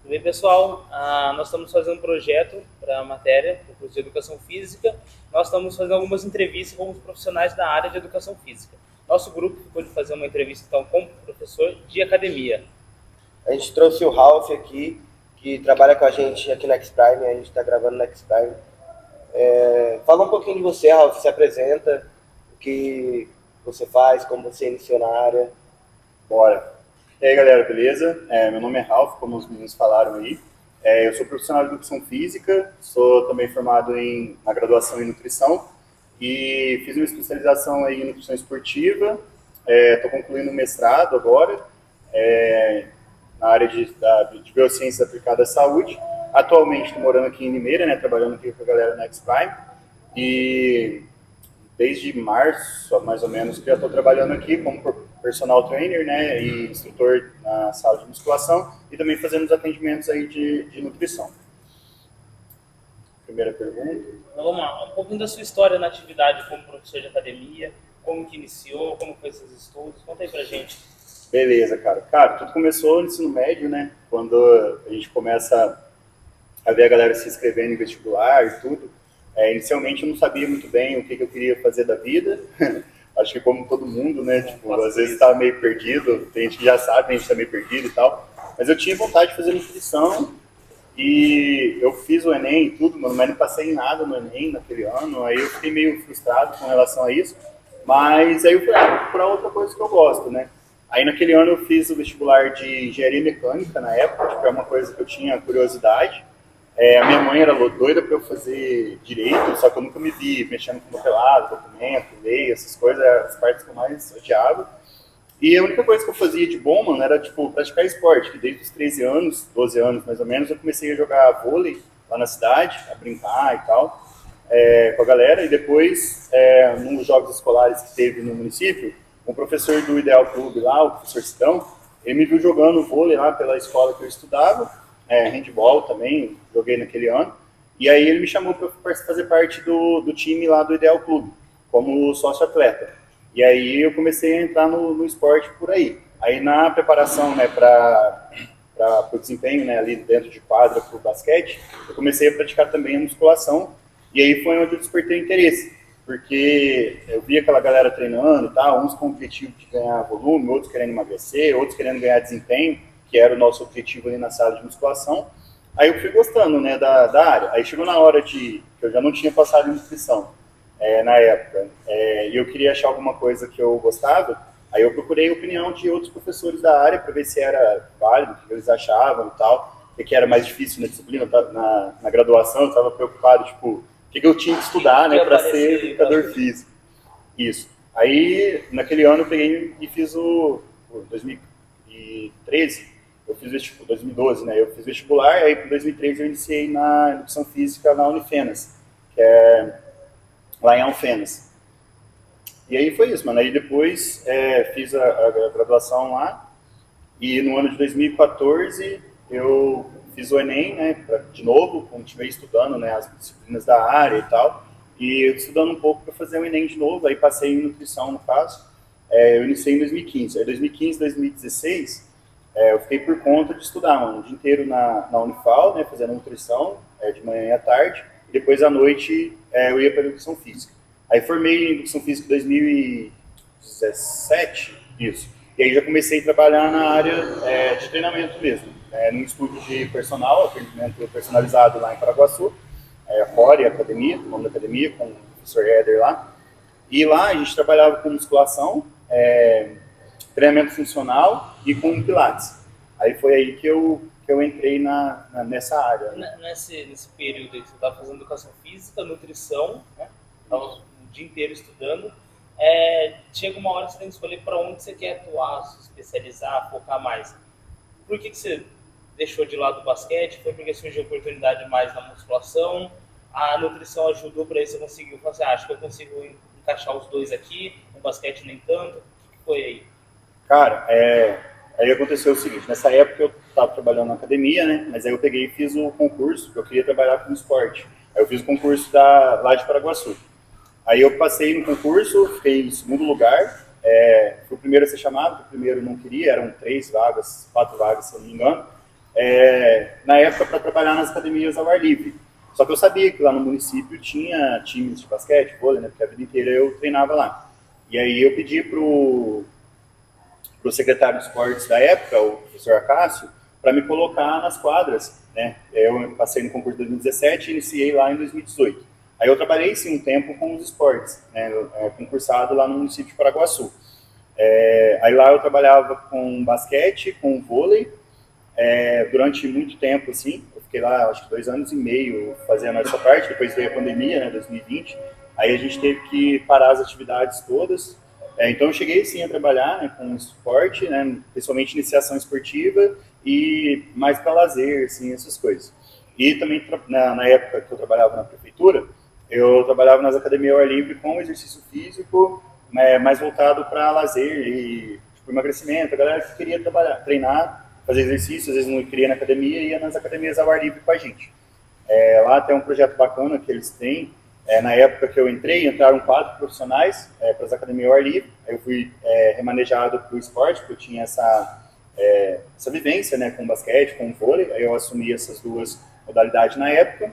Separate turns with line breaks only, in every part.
Tudo bem, pessoal? Nós estamos fazendo um projeto para a matéria, o curso de Educação Física. Nós estamos fazendo algumas entrevistas com os profissionais da área de Educação Física. Nosso grupo ficou de fazer uma entrevista então, com o professor de academia.
A gente trouxe o Ralph aqui, que trabalha com a gente aqui na X-Prime, a gente está gravando na X-Prime. Fala um pouquinho de você, Ralph, se apresenta, o que você faz, como você iniciou na área.
Bora! E aí, galera, beleza? Meu nome é Ralph, como os meninos falaram aí. Eu sou profissional de Educação Física, sou também formado na graduação em Nutrição e fiz uma especialização aí em Nutrição Esportiva. Estou concluindo um mestrado agora, na área de Biociências Aplicadas à Saúde. Atualmente estou morando aqui em Limeira, né, trabalhando aqui com a galera na X-Prime. E desde março, mais ou menos, que já estou trabalhando aqui como personal trainer, né, e instrutor na sala de musculação e também fazendo os atendimentos aí de nutrição. Primeira pergunta.
Então, vamos lá, um pouquinho da sua história na atividade como professor de academia, como que iniciou, como foi seus estudos, conta aí pra gente.
Beleza, cara. Cara, tudo começou no ensino médio, né, quando a gente começa a ver a galera se inscrevendo em vestibular e tudo. Inicialmente eu não sabia muito bem o que eu queria fazer da vida. Acho que como todo mundo, né, tipo, às vezes tá meio perdido, tem gente que já sabe, a gente tá meio perdido e tal. Mas eu tinha vontade de fazer nutrição e eu fiz o Enem e tudo, mano, mas não passei em nada no Enem naquele ano, aí eu fiquei meio frustrado com relação a isso. Mas aí eu fui procurar outra coisa que eu gosto, né. Aí naquele ano eu fiz o vestibular de Engenharia Mecânica na época, tipo, é uma coisa que eu tinha curiosidade. A minha mãe era doida para eu fazer direito, só que eu nunca me vi mexendo com papelado, documento, lei, essas coisas, as partes que eu mais odiava. E a única coisa que eu fazia de bom, mano, era, tipo, praticar esporte, que desde os 13 anos, 12 anos mais ou menos, eu comecei a jogar vôlei lá na cidade, a brincar e tal, com a galera. E depois, num dos jogos escolares que teve no município, um professor do Ideal Clube lá, o professor Sidão, ele me viu jogando vôlei lá pela escola que eu estudava, handball também, joguei naquele ano, e aí ele me chamou para fazer parte do time lá do Ideal Clube, como sócio-atleta. E aí eu comecei a entrar no esporte por aí. Aí na preparação, né, para o desempenho, né, ali dentro de quadra para o basquete, eu comecei a praticar também a musculação, e aí foi onde eu despertei interesse, porque eu via aquela galera treinando e tal, uns com o objetivo de ganhar volume, outros querendo emagrecer, outros querendo ganhar desempenho, que era o nosso objetivo ali na sala de musculação. Aí eu fui gostando, né, da área. Aí chegou na hora que eu já não tinha passado em nutrição, na época, e eu queria achar alguma coisa que eu gostava, aí eu procurei a opinião de outros professores da área para ver se era válido, o que eles achavam e tal, o que era mais difícil na disciplina, na graduação eu estava preocupado, tipo, o que eu tinha que estudar, né, para ser educador físico. Isso. Aí, naquele ano, eu peguei e fiz o 2013, eu fiz vestibular, 2012, né? Eu fiz vestibular, aí em 2013 eu iniciei na Educação Física na Unifenas, que é lá em Alfenas. E aí foi isso, mano. Aí depois fiz a graduação lá, e no ano de 2014 eu fiz o Enem, né? De novo, continuei estudando, né, as disciplinas da área e tal, e estudando um pouco para fazer o Enem de novo, aí passei em nutrição no caso. Eu iniciei em 2015. Aí 2015, 2016... eu fiquei por conta de estudar, mano, o dia inteiro na Unifal, né, fazendo nutrição, de manhã e à tarde, e depois à noite eu ia para a Educação Física. Aí formei em Educação Física em 2017, isso, e aí já comecei a trabalhar na área de treinamento mesmo, num estúdio de personal, atendimento personalizado lá em Paraguaçu, Core Academia, o nome da academia, com o professor Éder lá, e lá a gente trabalhava com musculação, treinamento funcional e com pilates. Aí foi aí que eu entrei nessa área.
Nesse período aí que você estava fazendo educação física, nutrição, né? Estava o dia inteiro estudando, chega uma hora que você tem que escolher para onde você quer atuar, se especializar, focar mais. Por que você deixou de lado o basquete? Foi porque surgiu oportunidade mais na musculação? A nutrição ajudou para isso? Você conseguiu? Você acha que eu consigo encaixar os dois aqui, no basquete nem tanto? O que foi aí?
Cara, aí aconteceu o seguinte, nessa época eu estava trabalhando na academia, né, mas aí eu peguei e fiz o concurso, que eu queria trabalhar com esporte. Aí eu fiz o concurso lá de Paraguaçu. Aí eu passei no concurso, fiquei em segundo lugar, fui o primeiro a ser chamado, o primeiro não queria, eram 3 vagas, 4 vagas, se eu não me engano. na época, para trabalhar nas academias ao ar livre. Só que eu sabia que lá no município tinha times de basquete, vôlei, né? Porque a vida inteira eu treinava lá. E aí eu pedi pro secretário de esportes da época, o professor Acácio, para me colocar nas quadras, né? Eu passei no concurso de 2017 e iniciei lá em 2018. Aí eu trabalhei, sim, um tempo com os esportes, né? Concursado lá no município de Paraguaçu. Aí lá eu trabalhava com basquete, com vôlei, durante muito tempo, assim. Eu fiquei lá, acho que 2 anos e meio fazendo essa parte, depois veio a pandemia, né, 2020. Aí a gente teve que parar as atividades todas. Então eu cheguei, sim, a trabalhar, né, com esporte, né, principalmente iniciação esportiva e mais para lazer, assim, essas coisas. E também, na época que eu trabalhava na prefeitura, eu trabalhava nas academias ao ar livre com exercício físico, mais voltado para lazer e tipo, emagrecimento. A galera que queria treinar, fazer exercício, às vezes não queria ir na academia, ia nas academias ao ar livre com a gente. Lá tem um projeto bacana que eles têm. Na época que eu entrei, entraram 4 profissionais para as academias ao ar livre. Aí eu fui remanejado para o esporte, porque eu tinha essa vivência, né, com basquete, com vôlei. Aí eu assumi essas 2 modalidades na época.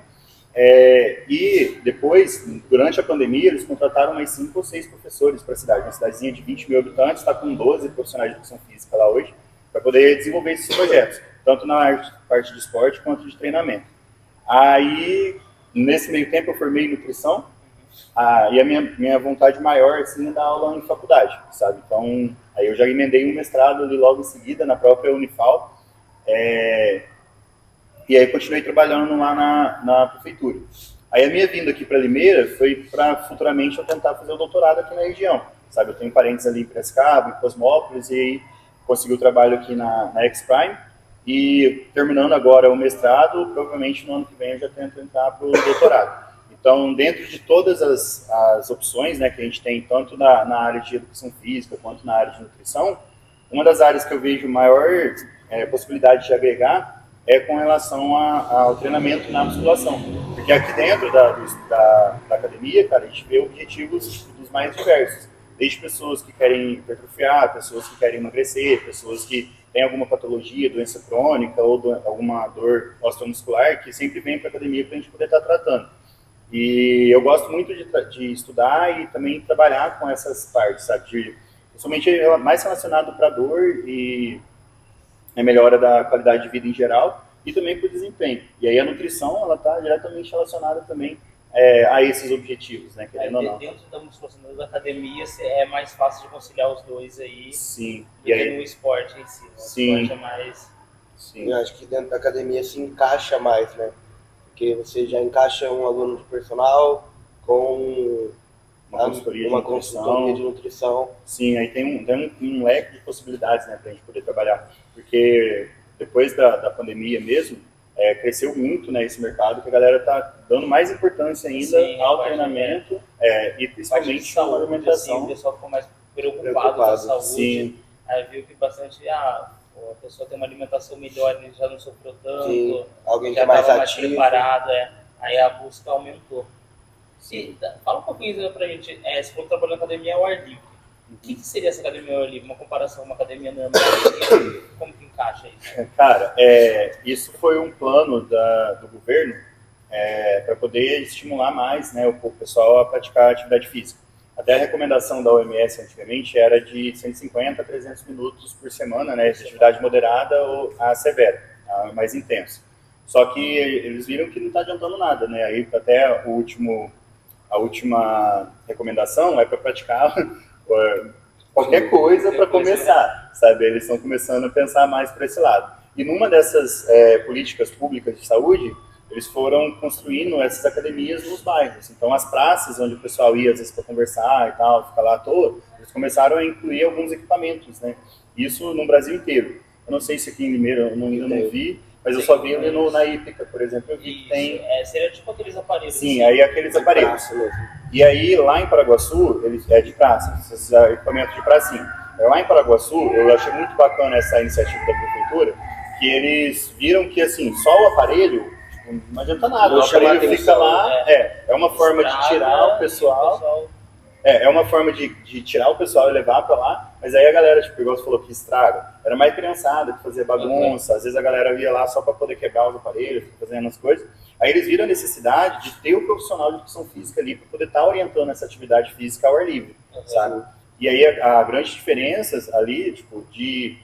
E depois, durante a pandemia, eles contrataram mais 5 ou 6 professores para a cidade. Uma cidadezinha de 20 mil habitantes, está com 12 profissionais de educação física lá hoje, para poder desenvolver esses projetos, tanto na parte de esporte quanto de treinamento. Aí, nesse meio tempo, eu formei em nutrição, e a minha vontade maior, assim, é dar aula em faculdade, sabe? Então, aí eu já emendei um mestrado ali logo em seguida, na própria Unifal, e aí continuei trabalhando lá na prefeitura. Aí a minha vinda aqui para Limeira foi para futuramente eu tentar fazer o doutorado aqui na região, sabe? Eu tenho parentes ali em Piracicaba, em Cosmópolis, e aí consegui o trabalho aqui na X-Prime, e terminando agora o mestrado, provavelmente no ano que vem eu já tento entrar para o doutorado. Então, dentro de todas as opções, né, que a gente tem, tanto na área de educação física quanto na área de nutrição, uma das áreas que eu vejo maior possibilidade de agregar é com relação ao treinamento na musculação. Porque aqui dentro da academia, cara, a gente vê objetivos dos mais diversos. Desde pessoas que querem hipertrofiar, pessoas que querem emagrecer, pessoas que têm alguma patologia, doença crônica ou alguma dor osteomuscular, que sempre vem para a academia para a gente poder estar tratando. E eu gosto muito de estudar e também trabalhar com essas partes, sabe? Principalmente mais relacionado para dor e a melhora da qualidade de vida em geral e também para o desempenho. E aí a nutrição, ela está diretamente relacionada também a esses objetivos, né? Querendo ou não.
Dentro da musculação da academia é mais fácil de conciliar os dois aí.
Sim.
Do que no esporte em si.
Sim.
O esporte é mais...
Sim. Eu acho que dentro da academia se encaixa mais, né? Porque você já encaixa um aluno de personal com uma consultoria de nutrição.
Sim, aí tem um leque de possibilidades, né, para a gente poder trabalhar. Porque depois da pandemia mesmo, cresceu muito, né, esse mercado, que a galera está dando mais importância ainda ao treinamento e principalmente à alimentação.
Assim, o pessoal ficou mais preocupado com a saúde.
Sim.
Aí viu que bastante, a pessoa tem uma alimentação melhor, ele já não sofreu tanto,
sim. Alguém
já
estava
mais preparado, aí a busca aumentou. Sim. Fala um pouquinho pra gente, você falou que trabalhou na academia ao ar livre. O que seria essa academia ao ar livre? Uma comparação com uma academia normal? Como que encaixa isso?
Cara, isso foi um plano do governo para poder estimular mais, né, o pessoal a praticar atividade física. Até a recomendação da OMS antigamente era de 150 a 300 minutos por semana, né, de atividade moderada ou a severa, a mais intensa. Só que eles viram que não está adiantando nada, né? Aí até a última recomendação é para praticar qualquer coisa para começar, sabe? Eles estão começando a pensar mais para esse lado. E numa dessas políticas públicas de saúde, eles foram construindo essas academias nos bairros. Então, as praças onde o pessoal ia, às vezes, para conversar e tal, ficar lá à toa, eles começaram a incluir alguns equipamentos, né? Isso no Brasil inteiro. Eu não sei se aqui em Limeira eu ainda não vi, mas eu só vi ali na Ípica, por exemplo, eu vi que tem...
seria tipo aqueles aparelhos.
Sim, aí aqueles aparelhos. E aí, lá em Paraguaçu, eles de praça, esses equipamentos de pracinha. Lá em Paraguaçu, eu achei muito bacana essa iniciativa da prefeitura, que eles viram que, assim, só o aparelho não adianta nada. O aparelho fica lá, é uma forma de tirar o pessoal... É uma forma de tirar o pessoal e levar para lá, Mas aí a galera, tipo, igual você falou, que estraga. Era mais criançada, que fazia bagunça. Às vezes a galera ia lá só para poder quebrar os aparelhos, fazendo as coisas. Aí eles viram a necessidade de ter o profissional de educação física ali para poder estar orientando essa atividade física ao ar livre, sabe? E aí a grande diferença ali, tipo, de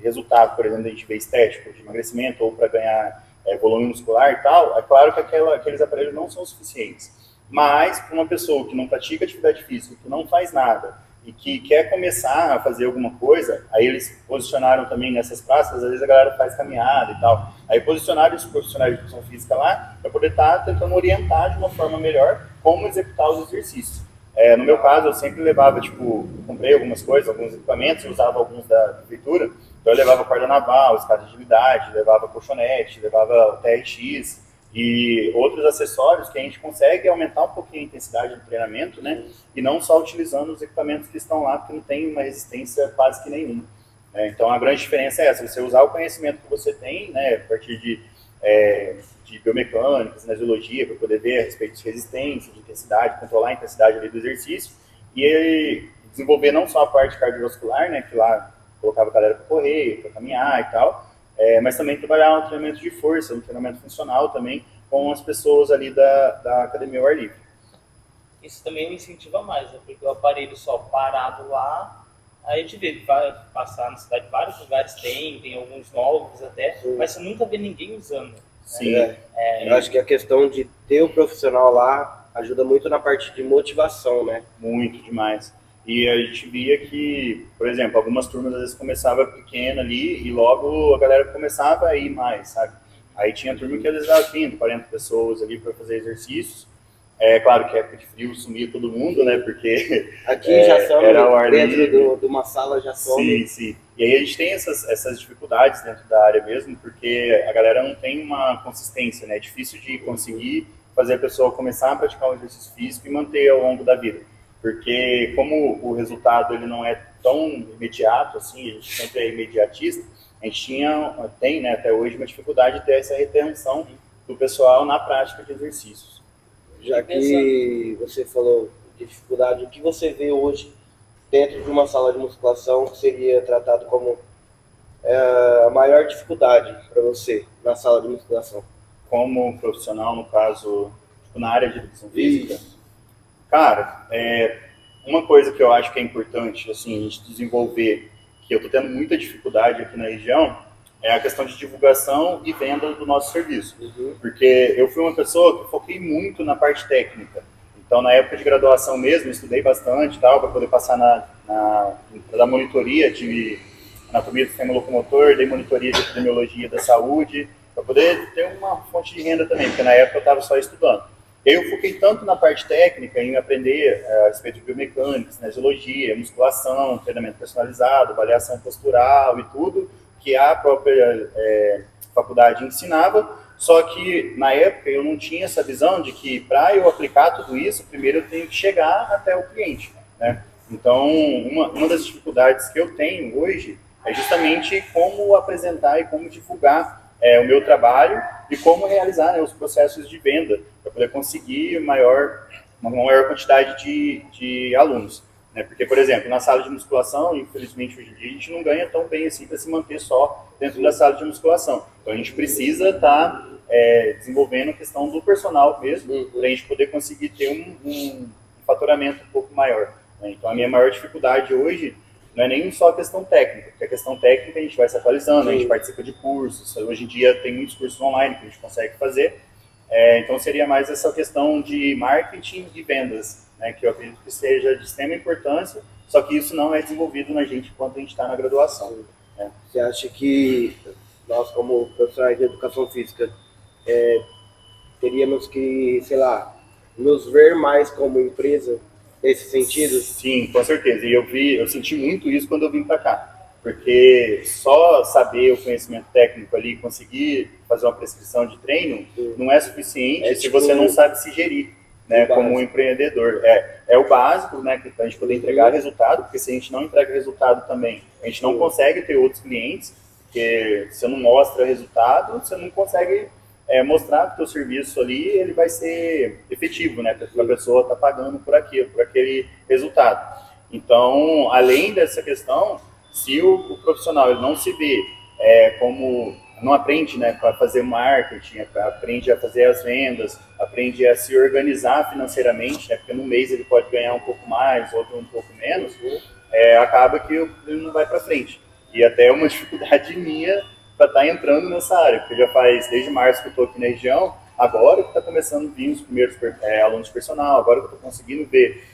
resultado, por exemplo, a gente vê estético, de emagrecimento ou para ganhar volume muscular e tal, é claro que aqueles aparelhos não são suficientes. Mas para uma pessoa que não pratica atividade física, que não faz nada e que quer começar a fazer alguma coisa, aí eles posicionaram também nessas praças, às vezes a galera faz caminhada e tal. Aí posicionaram os profissionais de educação física lá para poder estar tentando orientar de uma forma melhor como executar os exercícios. No meu caso, eu sempre levava, tipo, comprei algumas coisas, alguns equipamentos, usava alguns da prefeitura, então eu levava corda naval, escada de agilidade, levava colchonete, levava TRX e outros acessórios que a gente consegue aumentar um pouquinho a intensidade do treinamento, né? E não só utilizando os equipamentos que estão lá, porque não tem uma resistência quase que nenhuma. Então a grande diferença é essa, você usar o conhecimento que você tem, né, a partir de biomecânica, cinesiologia, para poder ver a respeito de resistência, de intensidade, controlar a intensidade ali do exercício, e desenvolver não só a parte cardiovascular, né, que lá colocava a galera para correr, para caminhar e tal, mas também trabalhar um treinamento de força, um treinamento funcional também, com as pessoas ali da academia ao ar livre.
Isso também me incentiva mais, né, porque o aparelho só parado lá, a gente vê, vai passar na cidade, vários lugares tem alguns novos até, mas você nunca vê ninguém usando.
Sim, eu acho que a questão de ter o profissional lá ajuda muito na parte de motivação, né?
Muito demais. E a gente via que, por exemplo, algumas turmas às vezes começava pequena ali e logo a galera começava a ir mais, sabe? Aí tinha turma que às vezes dava 30, 40 pessoas ali para fazer exercícios. Claro que época de frio sumia todo mundo, né? Porque
aqui já some,
era o ar
dentro de uma sala já some.
Sim, sim. E aí a gente tem essas dificuldades dentro da área mesmo, porque a galera não tem uma consistência, né? É difícil de conseguir fazer a pessoa começar a praticar um exercício físico e manter ao longo da vida. Porque como o resultado ele não é tão imediato, assim, a gente sempre é imediatista, a gente tem, né, até hoje uma dificuldade de ter essa retenção do pessoal na prática de exercícios.
Já que você falou de dificuldade, o que você vê hoje dentro de uma sala de musculação que seria tratado como a maior dificuldade para você na sala de musculação?
Como profissional, no caso, na área de educação física? Cara, uma coisa que eu acho que é importante, assim, a gente desenvolver, que eu estou tendo muita dificuldade aqui na região, é a questão de divulgação e venda do nosso serviço. Porque eu fui uma pessoa que foquei muito na parte técnica. Então, na época de graduação mesmo, estudei bastante para poder passar na monitoria de anatomia do sistema locomotor, dei monitoria de epidemiologia da saúde, para poder ter uma fonte de renda também, porque na época eu estava só estudando. Eu foquei tanto na parte técnica, em aprender a respeito de biomecânica, cinesiologia, musculação, treinamento personalizado, avaliação postural e tudo, que a própria faculdade ensinava, só que na época eu não tinha essa visão de que para eu aplicar tudo isso, primeiro eu tenho que chegar até o cliente, né? Então, uma das dificuldades que eu tenho hoje é justamente como apresentar e como divulgar o meu trabalho e como realizar, né, os processos de venda para poder conseguir uma maior quantidade de alunos. Né? Porque, por exemplo, na sala de musculação, infelizmente hoje em dia, a gente não ganha tão bem assim para se manter só dentro da sala de musculação. Então a gente precisa estar desenvolvendo a questão do personal mesmo, para a gente poder conseguir ter um faturamento um pouco maior. Né? Então a minha maior dificuldade hoje não é nem só a questão técnica, porque a questão técnica a gente vai se atualizando, a gente participa de cursos, hoje em dia tem muitos cursos online que a gente consegue fazer, então seria mais essa questão de marketing e vendas, né, que eu acredito que seja de extrema importância, só que isso não é desenvolvido na gente enquanto a gente está na graduação. Né?
Você acha que nós, como profissionais de educação física, teríamos que, sei lá, nos ver mais como empresa nesse sentido?
Sim, com certeza. E eu senti muito isso quando eu vim para cá. Porque só saber o conhecimento técnico ali, conseguir fazer uma prescrição de treino, não é suficiente se você não sabe se gerir, né, como um empreendedor. É o básico, né, para a gente poder entregar resultado, porque se a gente não entrega resultado também, a gente não consegue ter outros clientes, porque se você não mostra resultado, você não consegue mostrar que o teu serviço ali ele vai ser efetivo, né, porque a pessoa está pagando por aquilo, por aquele resultado. Então, além dessa questão, se o profissional ele não se vê como, não aprende, né, para fazer marketing, aprende a fazer as vendas, aprende a se organizar financeiramente, né, porque no mês ele pode ganhar um pouco mais, outro um pouco menos, acaba que ele não vai para frente. E até é uma dificuldade minha para estar entrando nessa área, porque já faz desde março que eu estou aqui na região, agora que está começando a vir os primeiros alunos de personal, agora que eu estou conseguindo ver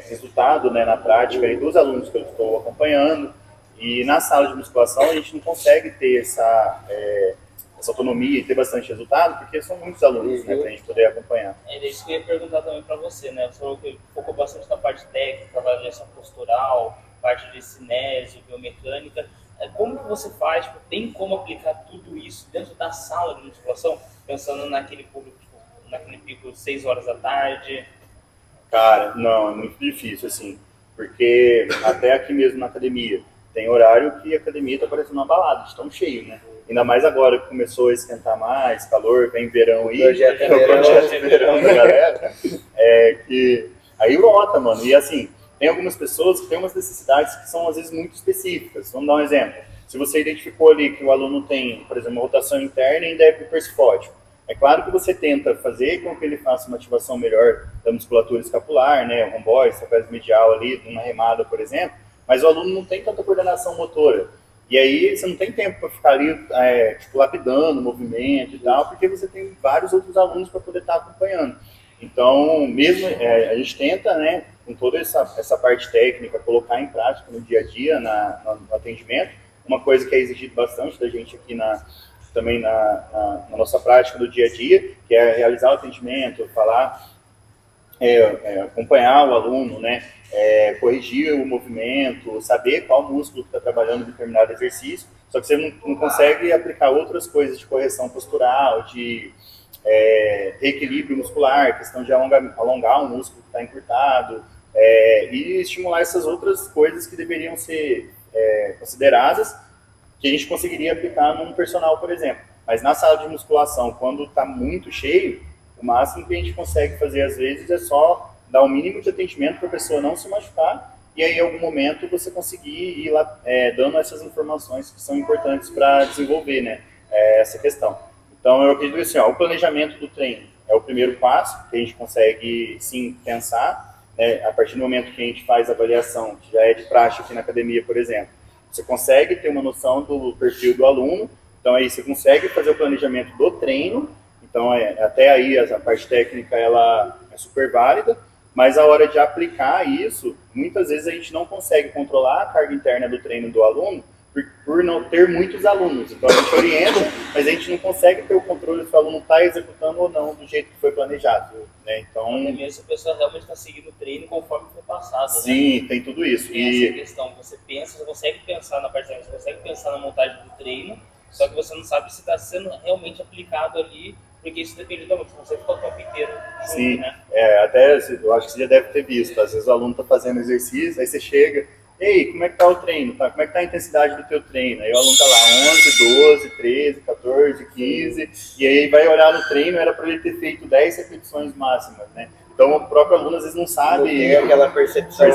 resultado, né, na prática aí, dos alunos que eu estou acompanhando. E na sala de musculação a gente não consegue ter essa autonomia e ter bastante resultado, porque são muitos alunos, né, para a gente poder acompanhar.
É isso que eu ia perguntar também para você, né? Você falou que focou bastante na parte técnica, avaliação postural, parte de cinésio, biomecânica. Como que você faz? Tipo, tem como aplicar tudo isso dentro da sala de musculação, pensando naquele público, tipo, naquele pico de 6 horas da tarde?
Cara, não, é muito difícil, assim, porque até aqui mesmo na academia, tem horário que a academia tá parecendo uma balada, de tão cheio, né? Ainda mais agora que começou a esquentar mais, calor, vem verão aí,
projeto
de verão da galera, que aí lota, mano. E assim, tem algumas pessoas que têm umas necessidades que são às vezes muito específicas. Vamos dar um exemplo. Se você identificou ali que o aluno tem, por exemplo, uma rotação interna em débito persifótico, é claro que você tenta fazer com que ele faça uma ativação melhor da musculatura escapular, né, o romboide, trapézio medial ali, uma remada, por exemplo, mas o aluno não tem tanta coordenação motora. E aí você não tem tempo para ficar ali, tipo, lapidando o movimento e tal, porque você tem vários outros alunos para poder estar acompanhando. Então, mesmo a gente tenta, né, com toda essa parte técnica, colocar em prática no dia a dia, no atendimento. Uma coisa que é exigido bastante da gente aqui também na nossa prática do dia a dia, que é realizar o atendimento, falar, acompanhar o aluno, né, corrigir o movimento, saber qual músculo está trabalhando em determinado exercício, só que você não consegue aplicar outras coisas de correção postural, de reequilíbrio muscular, questão de alongar um músculo que está encurtado, e estimular essas outras coisas que deveriam ser consideradas, que a gente conseguiria aplicar num personal, por exemplo. Mas na sala de musculação, quando está muito cheio, o máximo que a gente consegue fazer, às vezes, é só dar o mínimo de atendimento para a pessoa não se machucar, e aí, em algum momento, você conseguir ir lá dando essas informações que são importantes para desenvolver, né, essa questão. Então, eu acredito assim, o planejamento do treino é o primeiro passo, que a gente consegue, sim, pensar, né, a partir do momento que a gente faz a avaliação, que já é de praxe aqui na academia, por exemplo. Você consegue ter uma noção do perfil do aluno, então aí você consegue fazer o planejamento do treino, então até aí a parte técnica ela é super válida, mas a hora de aplicar isso, muitas vezes a gente não consegue controlar a carga interna do treino do aluno por não ter muitos alunos. Então a gente orienta, mas a gente não consegue ter o controle se o aluno está executando ou não do jeito que foi planejado, né? Então,
até mesmo se a pessoa realmente está seguindo o treino conforme foi passado.
Sim,
né?
Tem tudo isso.
E essa questão, você consegue pensar na parte, você consegue pensar na montagem do treino, só que você não sabe se está sendo realmente aplicado ali, porque isso depende do você consegue ficar o tempo inteiro junto,
sim,
né?
Até eu acho que você já deve ter visto, às vezes o aluno está fazendo exercício, aí você chega, ei, como é que tá o treino? Tá? Como é que tá a intensidade do teu treino? Aí o aluno tá lá 11, 12, 13, 14, 15, e aí vai olhar no treino, era para ele ter feito 10 repetições máximas, né? Então o próprio aluno às vezes não sabe
aquela percepção,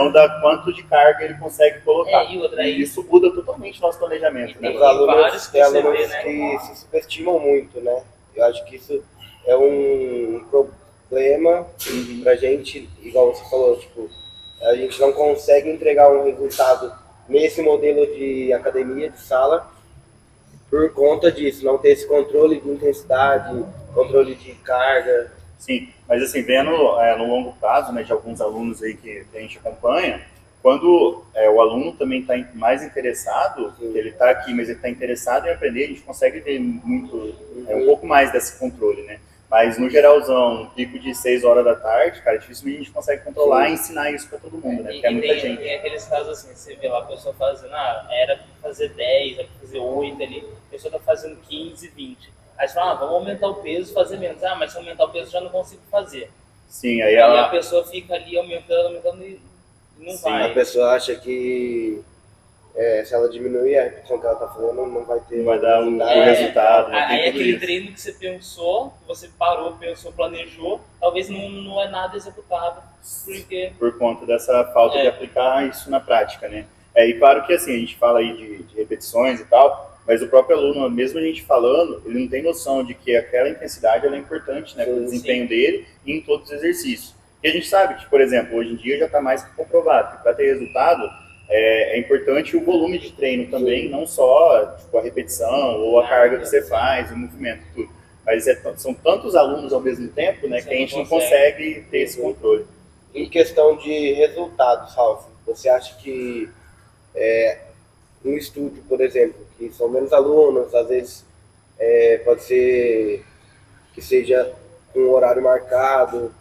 né, da quanto de carga ele consegue colocar.
E
isso muda totalmente o nosso planejamento.
Né?
Os alunos, tem alunos que se subestimam muito, né? Eu acho que isso é um problema pra gente, igual você falou, tipo, a gente não consegue entregar um resultado nesse modelo de academia, de sala, por conta disso, não ter esse controle de intensidade, controle de carga.
Sim, mas assim, vendo no longo prazo, né, de alguns alunos aí que a gente acompanha, quando o aluno também está mais interessado, ele está aqui, mas ele está interessado em aprender, a gente consegue ver muito, um pouco mais desse controle, né? Mas no geralzão, um pico de 6 horas da tarde, cara, dificilmente a gente consegue controlar e ensinar isso para todo mundo, né? Porque é muita gente.
Tem aqueles casos assim, você vê lá a pessoa fazendo, era para fazer 10, era para fazer 8 ali, a pessoa está fazendo 15, 20. Aí você fala, vamos aumentar o peso e fazer menos. Mas se aumentar o peso já não consigo fazer.
Sim,
aí a pessoa fica ali aumentando e não vai.
A pessoa acha que se ela diminuir a repetição que ela está fazendo, não vai ter.
Não vai dar o resultado.
Aí aquele treino que você pensou, que você parou, pensou, planejou, talvez não é nada executado.
Por conta dessa falta de aplicar isso na prática, né? E claro que assim, a gente fala aí de repetições e tal, mas o próprio aluno, mesmo a gente falando, ele não tem noção de que aquela intensidade ela é importante, né, para o desempenho dele e em todos os exercícios. E a gente sabe que, por exemplo, hoje em dia já está mais que comprovado que para ter resultado é importante o volume de treino também, não só tipo, a repetição ou a carga que você faz, o movimento, tudo. Mas são tantos alunos ao mesmo tempo, né, que a gente não consegue ter esse controle.
Em questão de resultados, Ralf, você acha que um estúdio, por exemplo, que são menos alunos, às vezes pode ser que seja com um horário marcado,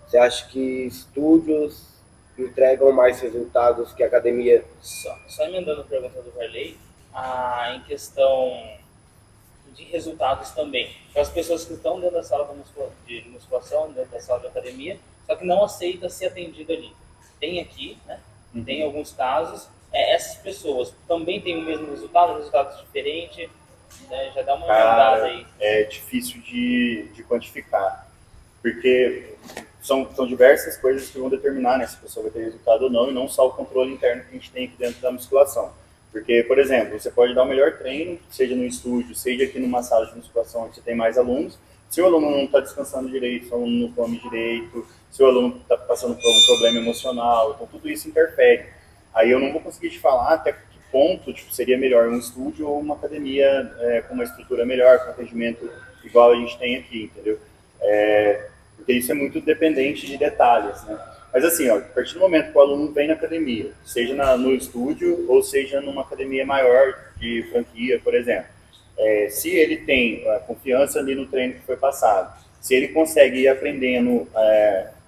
você acha que estúdios entregam mais resultados que a academia?
Só emendando a pergunta do Varley, em questão de resultados também. Para as pessoas que estão dentro da sala de musculação, dentro da sala de academia, só que não aceita ser atendido ali. Tem aqui, né? Tem alguns casos. Essas pessoas também têm o mesmo resultado, resultados diferentes, né? Já dá uma olhada aí.
É difícil de quantificar, porque são diversas coisas que vão determinar, né, se a pessoa vai ter resultado ou não, e não só o controle interno que a gente tem aqui dentro da musculação. Porque, por exemplo, você pode dar o melhor treino, seja no estúdio, seja aqui numa sala de musculação onde você tem mais alunos, se o aluno não está descansando direito, se o aluno não come direito, se o aluno está passando por algum problema emocional, então tudo isso interfere. Aí eu não vou conseguir te falar até que ponto tipo, seria melhor um estúdio ou uma academia com uma estrutura melhor, com atendimento igual a gente tem aqui, entendeu? Porque isso é muito dependente de detalhes, né? Mas assim, ó, a partir do momento que o aluno vem na academia, seja no estúdio ou seja numa academia maior de franquia, por exemplo, se ele tem a confiança ali no treino que foi passado, se ele consegue ir aprendendo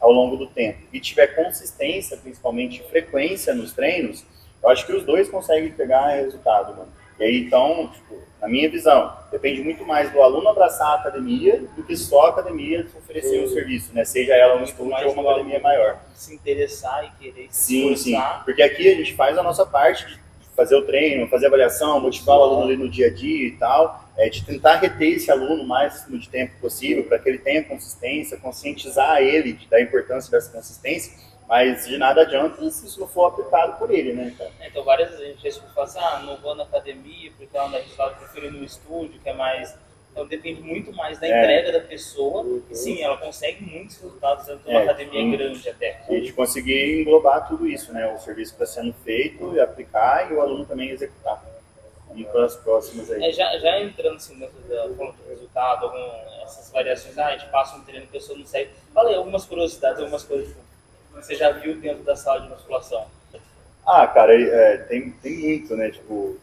ao longo do tempo e tiver consistência, principalmente frequência nos treinos, eu acho que os dois conseguem pegar resultado, mano. E aí, então, tipo, na minha visão, depende muito mais do aluno abraçar a academia do que só a academia oferecer o serviço, né? Seja ela um estúdio ou uma academia maior.
Se interessar e querer se esforçar.
Sim, porque aqui a gente faz a nossa parte de fazer o treino, fazer a avaliação, motivar o aluno ali no dia a dia e tal, de tentar reter esse aluno o máximo de tempo possível para que ele tenha consistência, conscientizar ele da importância dessa consistência, mas de nada adianta se isso não for aplicado por ele, né, cara?
Então, várias vezes a gente já escuta assim, não vou na academia porque ela não dá resultado, prefiro ir no estúdio, que é mais... Então, depende muito mais da entrega da pessoa. E, sim, ela consegue muitos resultados dentro de uma academia grande até.
E a gente conseguir englobar tudo isso, né? O serviço está sendo feito e aplicar e o aluno também executar. Vamos para as próximas aí.
Já entrando assim, dentro do resultado, essas variações, a gente passa um treino, a pessoa não segue. Falei algumas curiosidades, algumas coisas que você já viu dentro da sala de musculação.
Cara, tem muito, né? Tipo,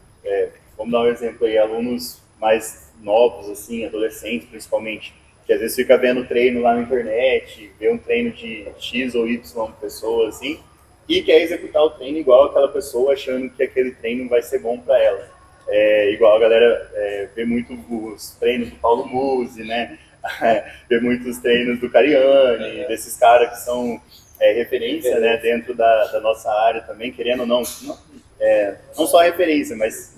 vamos dar um exemplo aí, alunos mais novos, assim, adolescentes principalmente, que às vezes fica vendo treino lá na internet, vê um treino de X ou Y pessoa, assim, e quer executar o treino igual aquela pessoa, achando que aquele treino vai ser bom para ela. Igual a galera vê muito os treinos do Paulo Musi, né? Vê muitos treinos do Cariani, desses caras que são referência, né, dentro da nossa área também, querendo ou não só referência, mas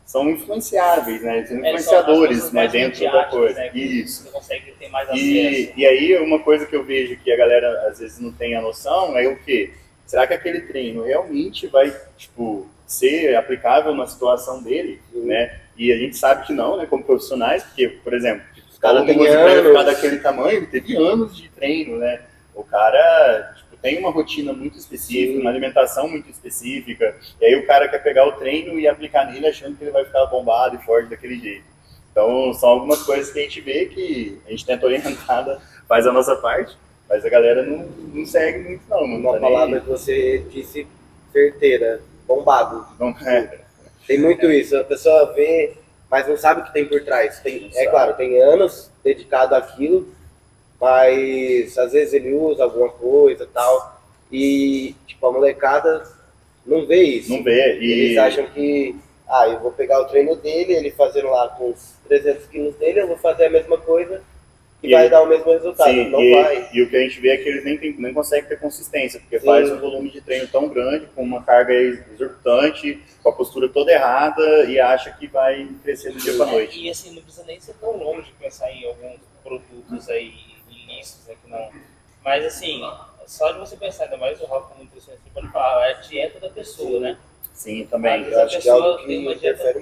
são influenciáveis, né, são influenciadores, né, dentro da coisa.
Né,
isso.
Você consegue ter mais acesso.
E aí uma coisa que eu vejo que a galera às vezes não tem a noção é o quê? Será que aquele treino realmente vai, tipo, ser aplicável na situação dele, né? E a gente sabe que não, né, como profissionais, porque, por exemplo, o cara tem anos ficar daquele tamanho, ele teve anos de treino, né? O cara tipo, tem uma rotina muito específica, uma alimentação muito específica, e aí o cara quer pegar o treino e aplicar nele achando que ele vai ficar bombado e forte daquele jeito. Então, são algumas coisas que a gente vê que a gente tenta orientar, faz a nossa parte, mas a galera não segue muito, não.
Uma palavra que você disse certeira, bombado.
Não,
Tem muito isso, a pessoa vê, mas não sabe o que tem por trás. Claro, tem anos dedicado àquilo, mas às vezes ele usa alguma coisa e tal, e tipo, a molecada não vê isso.
Não vê.
Eles acham que, eu vou pegar o treino dele, ele fazendo lá com os 300 quilos dele, eu vou fazer a mesma coisa que vai dar o mesmo resultado.
Sim,
não vai.
E o que a gente vê é que eles nem conseguem ter consistência, porque faz um volume de treino tão grande, com uma carga exorbitante, com a postura toda errada e acha que vai crescer do dia para noite.
E assim, não precisa nem ser tão longe de pensar em alguns produtos aí ilícitos, né, que não... Mas assim, só de você pensar, ainda mais o Rafa como nutricionista, pode falar, é a dieta da pessoa, né?
Sim, também.
Eu acho que é algo que
tem uma dieta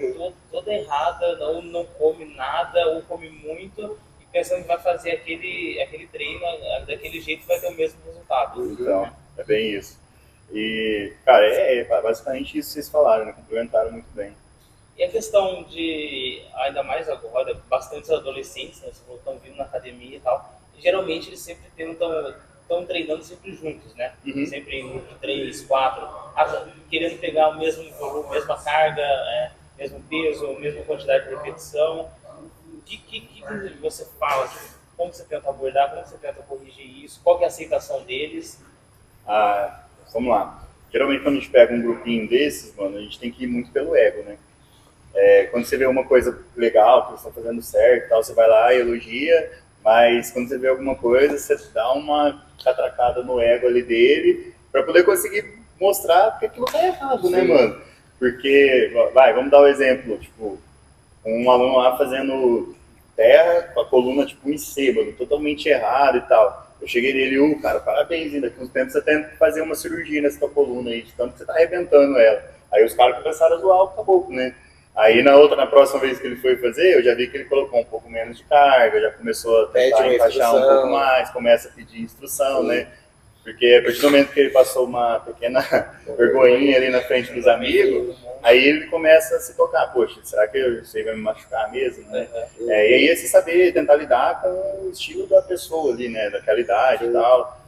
toda errada, não come nada, ou come muito, e pensando que vai fazer aquele treino daquele jeito, vai ter o mesmo resultado.
Então,
né?
é bem isso. E, cara, é basicamente isso que vocês falaram, né? Complementaram muito bem.
E a questão de, ainda mais agora, bastantes adolescentes, né, estão vindo na academia e tal, e geralmente eles sempre estão treinando sempre juntos, né?
Uhum.
Sempre em grupo de 3, 4, querendo pegar o mesmo volume, mesma carga, mesmo peso, mesma quantidade de repetição. O que você fala? Como você tenta abordar? Como você tenta corrigir isso? Qual que é a aceitação deles?
Vamos lá. Geralmente quando a gente pega um grupinho desses, mano, a gente tem que ir muito pelo ego, né? Quando você vê uma coisa legal, que eles estão fazendo certo e tal, você vai lá e elogia, mas quando você vê alguma coisa, você dá uma catracada no ego ali dele, para poder conseguir mostrar que aquilo tá errado, né, mano? Porque, vamos dar um exemplo, tipo, um aluno lá fazendo terra com a coluna, tipo, em C, mano, totalmente errado e tal. Eu cheguei nele, cara, parabéns, ainda daqui uns tempos você tem que fazer uma cirurgia nessa tua coluna aí, de tanto que você tá arrebentando ela. Aí os caras começaram a zoar o caboclo, né? Aí na próxima vez que ele foi fazer, eu já vi que ele colocou um pouco menos de carga, já começou a tentar encaixar um pouco mais, começa a pedir instrução, né? Porque a partir do momento que ele passou uma pequena vergonhinha ali na frente dos amigos, aí ele começa a se tocar, poxa, será que isso aí vai me machucar mesmo, né? E aí é você saber tentar lidar com o estilo da pessoa ali, né? Daquela idade e tal.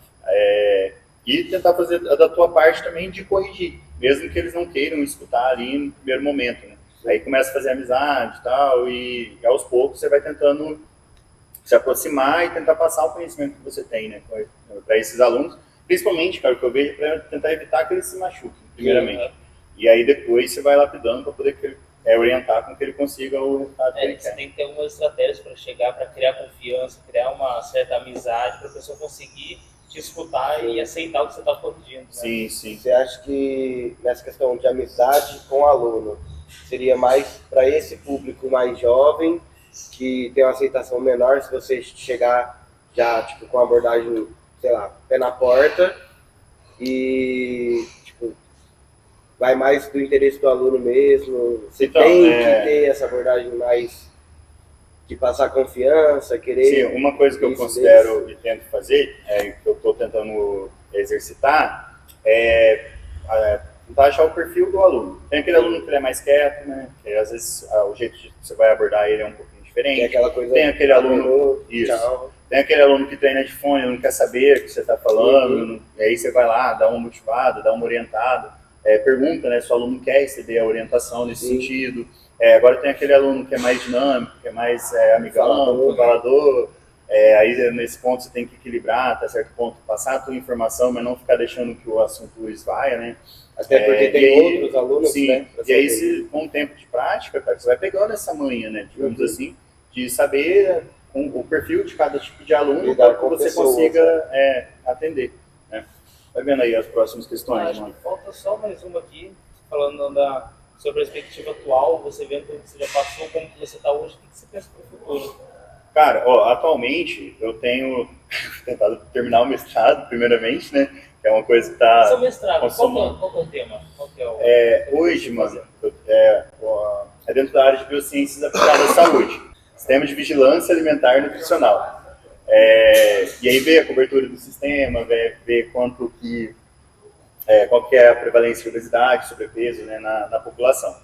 E tentar fazer da tua parte também de corrigir, mesmo que eles não queiram escutar ali no primeiro momento, né? Aí começa a fazer amizade e tal, e aos poucos você vai tentando se aproximar e tentar passar o conhecimento que você tem, né, para esses alunos. Principalmente, cara, o que eu vejo para tentar evitar que eles se machuquem, primeiramente. E aí depois você vai lapidando para poder orientar com que ele consiga o resultado que ele quer.
Você tem que ter umas estratégias para chegar, para criar confiança, criar uma certa amizade, para a pessoa conseguir te escutar e aceitar o que você está corrigindo. Né?
Sim, sim.
Você acha que nessa questão de amizade com o aluno, seria mais para esse público mais jovem, que tem uma aceitação menor, se você chegar já tipo, com a abordagem, sei lá, pé na porta, e tipo, vai mais do interesse do aluno mesmo, você
então,
tem que ter essa abordagem mais de passar confiança, querer...
Sim, uma coisa que eu considero e tento fazer, que eu estou tentando exercitar, tentar achar o perfil do aluno. Tem aquele aluno que ele é mais quieto, né? Que às vezes o jeito que você vai abordar ele é um pouquinho diferente.
Tem
aquele aluno,
tchau.
Tem aquele aluno que treina de fone, não quer saber o que você está falando, e aí você vai lá, dá uma motivada, dá uma orientada, pergunta, né, se o aluno quer receber a orientação nesse sentido. Agora tem aquele aluno que é mais dinâmico, que é mais amigão, falador. Aí nesse ponto você tem que equilibrar até certo ponto, passar a tua informação, mas não ficar deixando que o assunto esvaia, né?
Até porque tem outros alunos,
sim,
né?
E aí, com o tempo de prática, cara, você vai pegando essa manha, né? Digamos assim, de saber o perfil de cada tipo de aluno para que você consiga atender. Né? Vai vendo aí as próximas questões.
Acho que falta só mais uma aqui, falando da sua perspectiva atual, você vendo o que você já passou, como que você está hoje, o que você pensa para o futuro?
Cara, atualmente eu tenho tentado terminar o mestrado, primeiramente, né? Que é uma coisa que está...
Seu mestrado, qual é o tema? Qual que
hoje, mano, é dentro da área de biociências aplicadas à saúde. Sistema de vigilância alimentar e nutricional. E aí vê a cobertura do sistema, vê qual que é a prevalência de obesidade, sobrepeso, né, na população.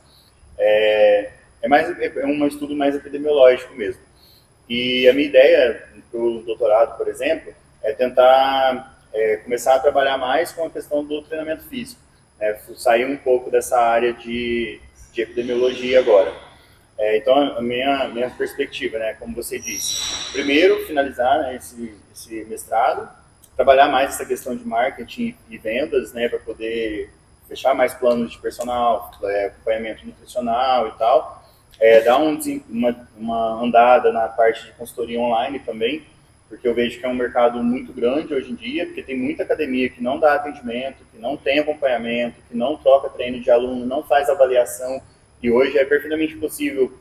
É um estudo mais epidemiológico mesmo. E a minha ideia para o doutorado, por exemplo, é tentar começar a trabalhar mais com a questão do treinamento físico. Sair um pouco dessa área de epidemiologia agora. Então, a minha perspectiva, né, como você disse, primeiro, finalizar, né, esse mestrado, trabalhar mais essa questão de marketing e vendas, né, para poder fechar mais planos de personal, acompanhamento nutricional e tal, dar uma andada na parte de consultoria online também, porque eu vejo que é um mercado muito grande hoje em dia, porque tem muita academia que não dá atendimento, que não tem acompanhamento, que não troca treino de aluno, não faz avaliação, e hoje é perfeitamente possível,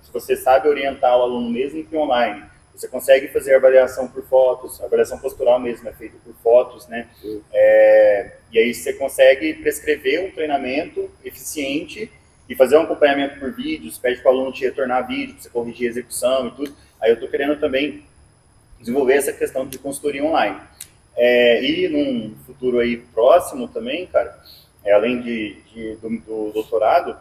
se você sabe orientar o aluno mesmo que online, você consegue fazer avaliação por fotos, a avaliação postural mesmo é feita por fotos, né? E aí você consegue prescrever um treinamento eficiente e fazer um acompanhamento por vídeos, pede para o aluno te retornar vídeo, para você corrigir a execução e tudo. Aí eu estou querendo também desenvolver essa questão de consultoria online. E num futuro aí próximo também, cara, além do doutorado,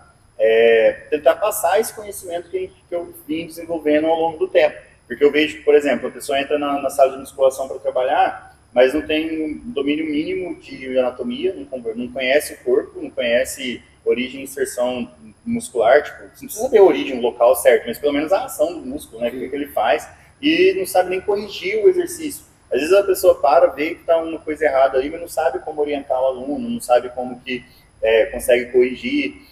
tentar passar esse conhecimento que eu vim desenvolvendo ao longo do tempo. Porque eu vejo que, por exemplo, a pessoa entra na sala de musculação para trabalhar, mas não tem um domínio mínimo de anatomia, não conhece o corpo, não conhece origem e inserção muscular, tipo, você não precisa saber a origem, o local certo, mas pelo menos a ação do músculo, né, o que ele faz, e não sabe nem corrigir o exercício. Às vezes a pessoa vê que está uma coisa errada ali, mas não sabe como orientar o aluno, não sabe como que consegue corrigir.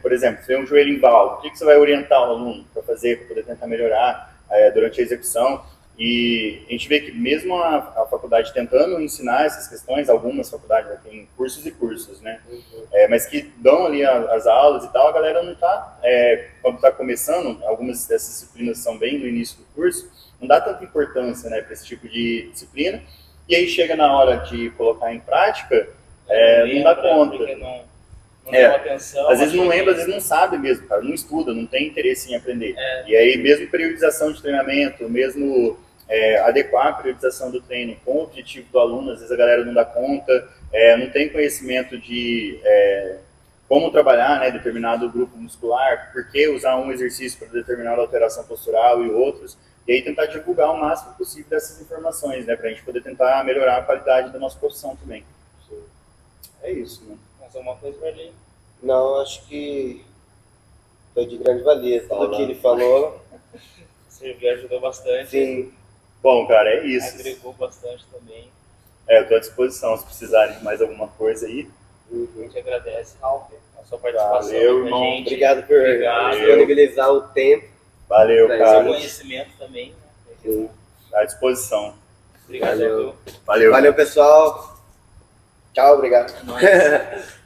Por exemplo, se tem um joelho em valgo, o que você vai orientar o aluno para fazer, para poder tentar melhorar durante a execução? E a gente vê que mesmo a faculdade tentando ensinar essas questões, algumas faculdades têm cursos e cursos, né? Mas que dão ali as aulas e tal, a galera não está, quando está começando, algumas dessas disciplinas são bem no início do curso, não dá tanta importância, né, para esse tipo de disciplina, e aí chega na hora de colocar em prática, não dá conta.
Não deu atenção.
Às vezes não lembra, às vezes não sabe mesmo, cara, não estuda, não tem interesse em aprender. E aí mesmo periodização de treinamento, mesmo adequar a periodização do treino com o objetivo do aluno, às vezes a galera não dá conta, não tem conhecimento de como trabalhar, né, determinado grupo muscular, por que usar um exercício para determinada alteração postural e outros, e aí tentar divulgar o máximo possível dessas informações, né, para a gente poder tentar melhorar a qualidade da nossa profissão também. É isso, né?
Mais alguma coisa, Berlim?
Não, acho que foi de grande valia tudo que ele falou.
Serviu, ajudou bastante.
Sim.
Bom, cara, é isso.
Agregou bastante também.
Eu estou à disposição, se precisarem de mais alguma coisa aí.
A gente agradece, Ralf, a sua participação.
Valeu, irmão.
Gente.
Obrigado por disponibilizar o tempo.
Valeu,
Pra
cara.
Seu conhecimento também. Né?
Sim.
À disposição.
Obrigado.
Valeu.
Valeu.
Valeu, pessoal. Tchau, obrigado.
É nóis.